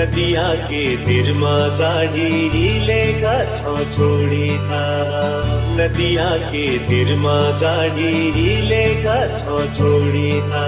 नदिया के तिरमा गाड़ी लेगा था छोड़ी था, नदिया के तिरमा गाड़ी लेगा था छोड़ी था।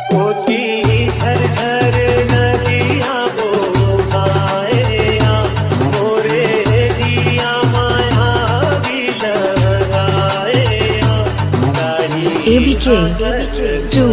होती झरझर नदिया बोहाया, मोरे जिया माया भी लगाया। ABK 2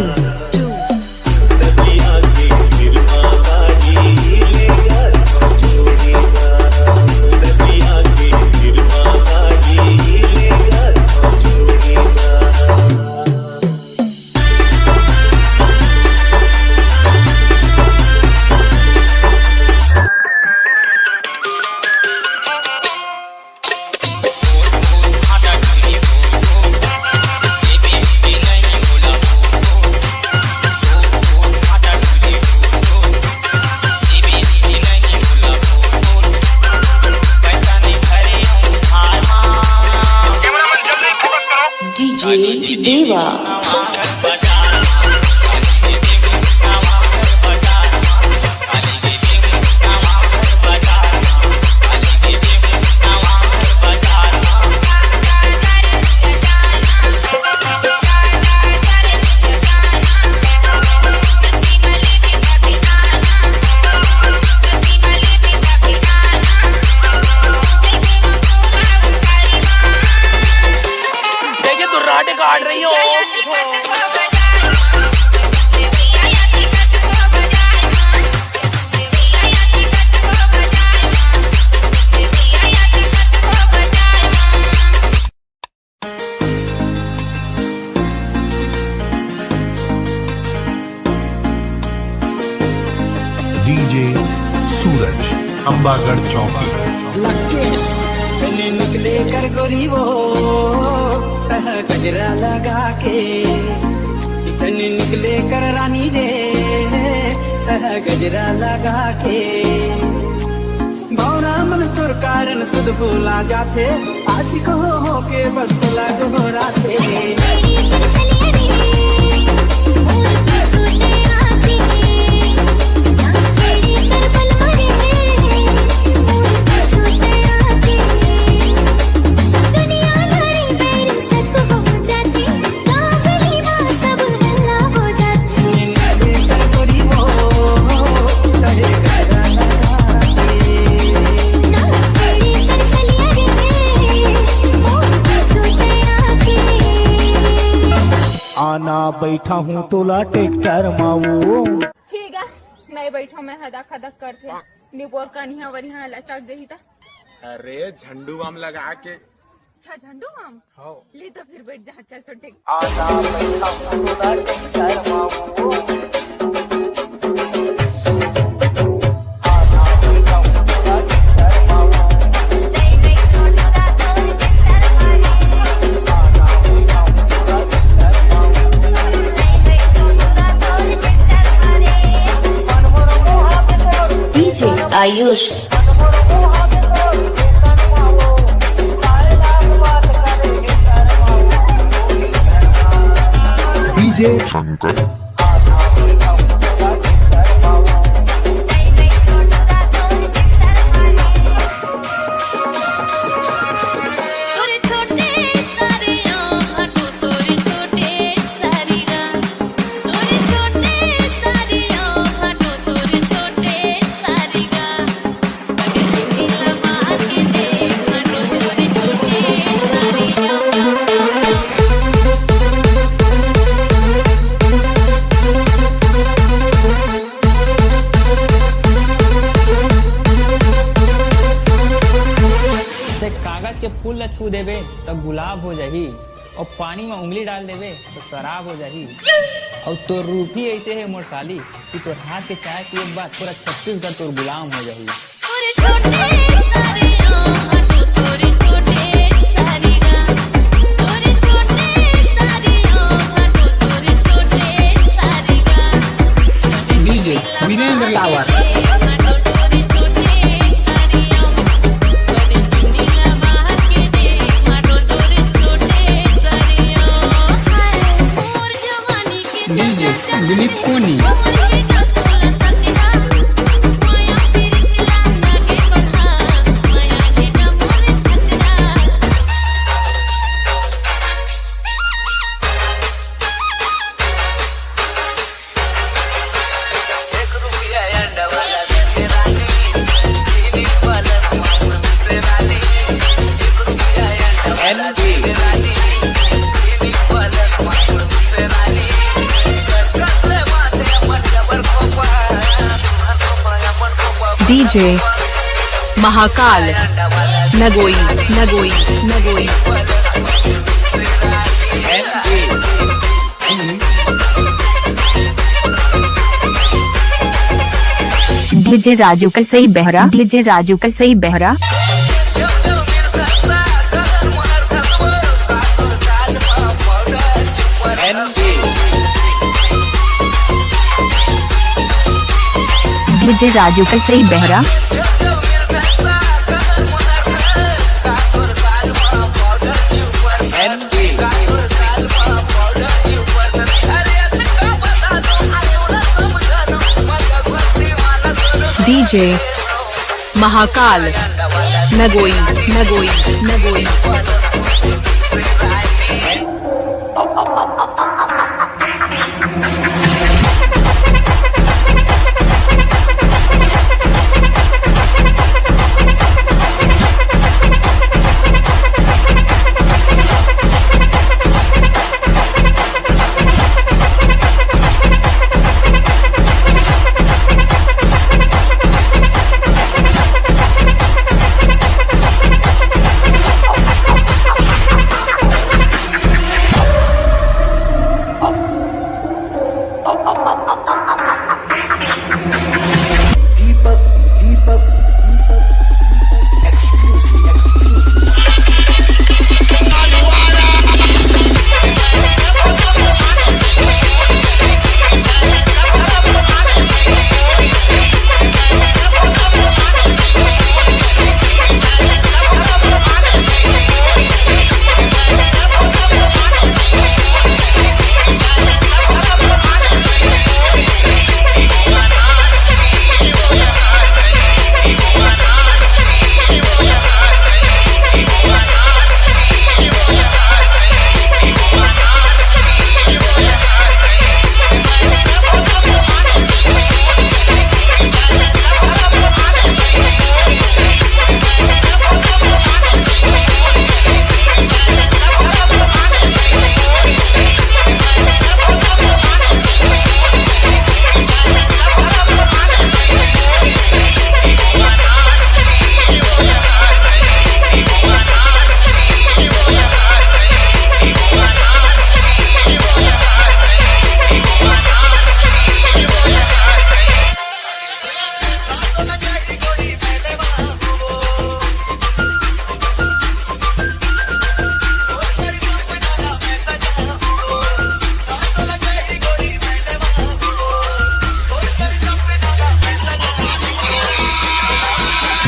DJ Deva। काट रही हो। डीजे सूरज अंबागढ़ चौकी। लकेश चले निकले कर गरीबो गजरा लगा के, चले निकले कर रानी दे गजरा लगा के। भौरा मन तुर कारण सुध भूला जाते, आशिक हो के बस तुला गोराते। आना बैठा हूँ तोला ट्रैक्टर माऊ। ठीक है नहीं बैठा मैं हदक हदक करते निपोर कन्हिया वरिया लचक गई था। अरे झंडू बम लगा के। अच्छा झंडू बम हाँ। ले तो फिर बैठ जा, चल तो ठीक। आना बैठा हूँ तोला ट्रैक्टर माऊ। आयुष डीजे शंकर। कागज के फूल ला छू देवे तो गुलाब हो जाही, और पानी में उंगली डाल देवे तो शराब हो जाही। और तोर रूप ही ऐसे है मोर साली कि तोर हाथ के चाय की एक बात पूरा छत्तीसगढ़ तोर गुलाम हो जाही। डीजे वीरेंद्र लावर। डीजे दिलीप कोनी। डीजे महाकाल नगोई नगोई नगोई डीजे राजू का सही बहरा डीजे राजू का सही बहरा डीजे राजू का सही बहरा डीजे महाकाल नगोई नगोई नगोई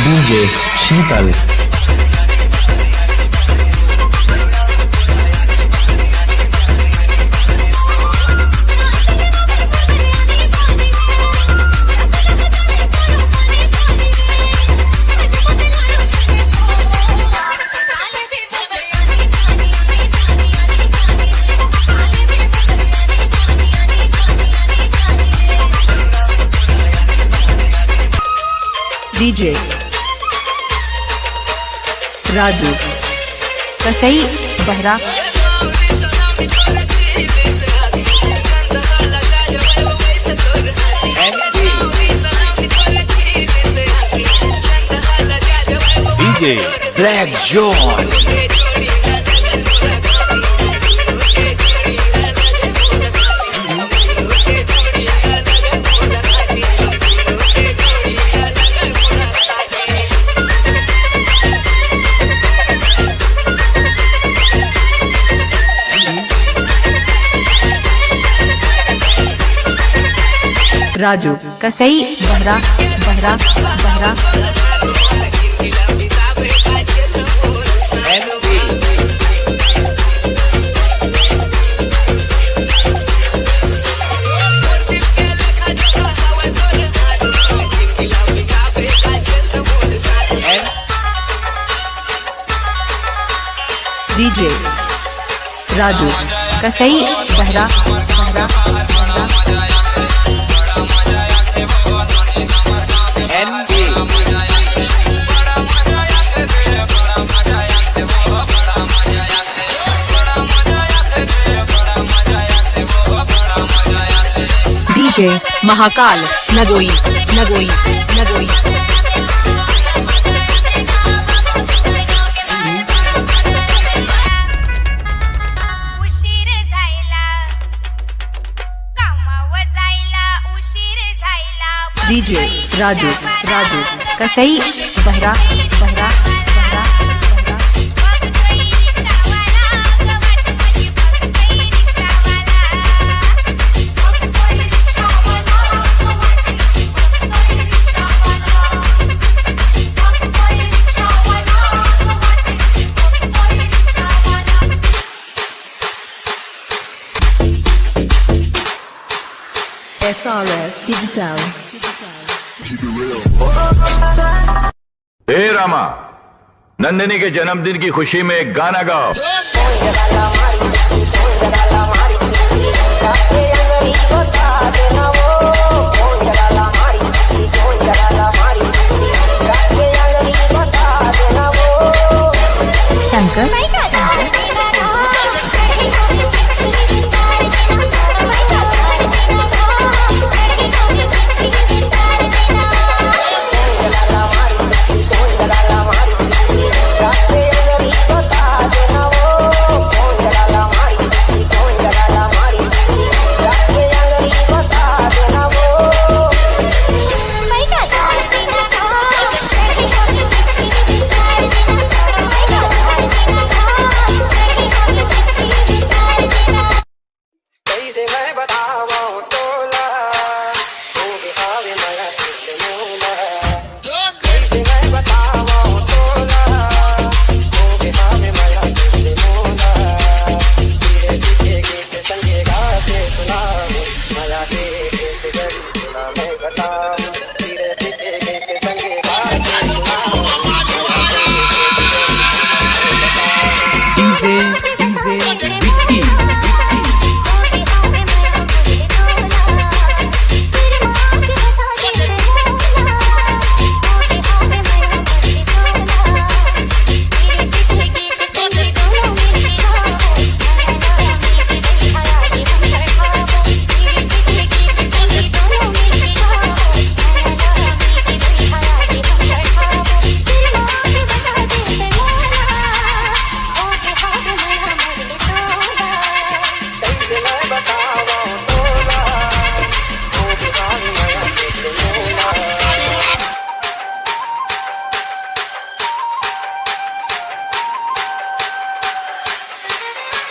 डीजे शीतल डीजे राजू का सही बहरा डीजे ब्लैक जॉन राजू का सही बहरा बहरा बहरा डीजे राजू का सही बहरा बहरा बहरा डीजे महाकाल नगोई नगोई नगोई डीजे राजू राजू कसई बहरा बहरा बहरा SRS डिजिटल हे रामा, नंदिनी के जन्मदिन की खुशी में एक गाना गाओ। शंकर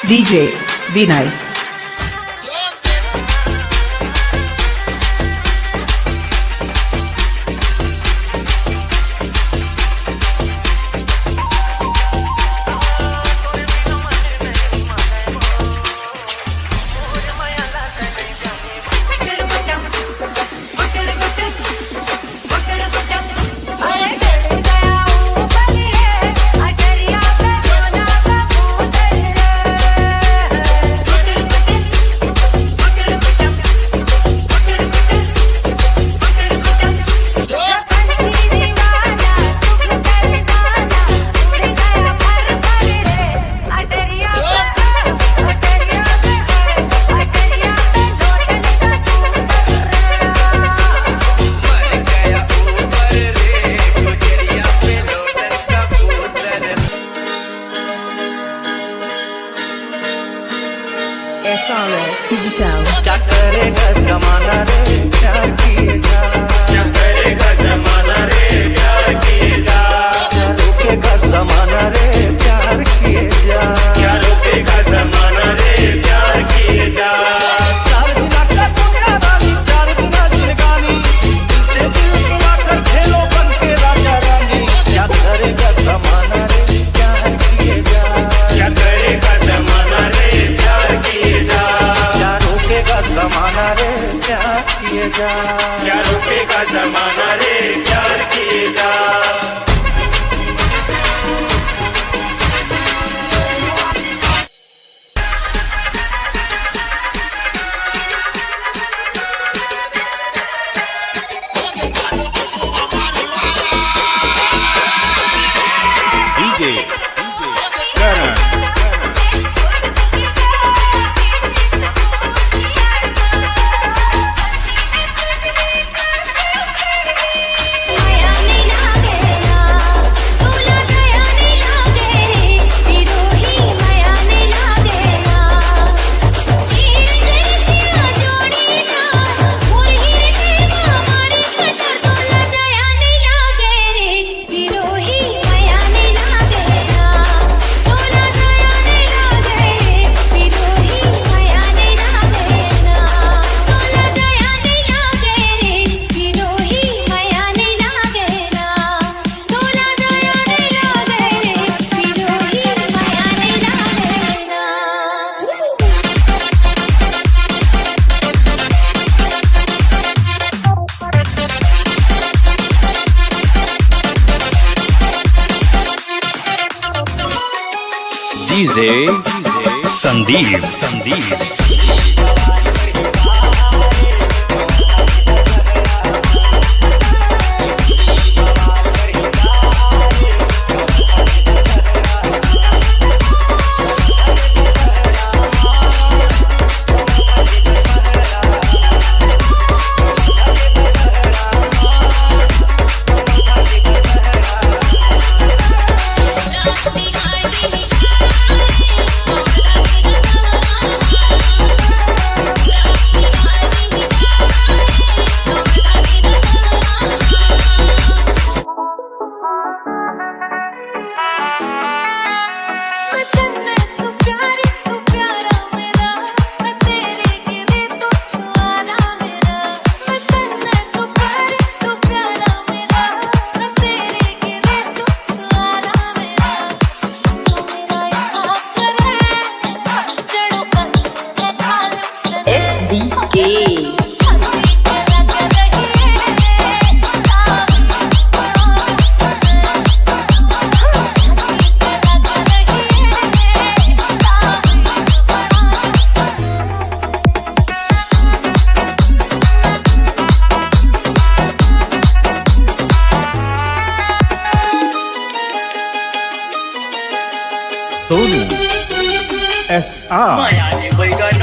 डीजे विनय SRS डिजिटल क्या करेगा जमाना रे प्यार किए जा, क्या करेगा जमाना रे प्यार किए जा, क्या रोकेगा जमाना रे प्यार किए जा, क्या रोकेगा जमाना रे प्यार किए जा। चार दिना का दुनिया रानी, चार दिना जिंदगानी, दिल से दिल मिलाकर खेलो बन के राजा रानी। क्या करेगा जमाना रे प्यार किए जा, क्या करेगा जमाना रे प्यार किए जा, क्या रोकेगा जमाना रे प्यार किए जा, क्या रोकेगा जमाना रे प्यार किए जा। डीजे करण डीजे संदीप सोनू SR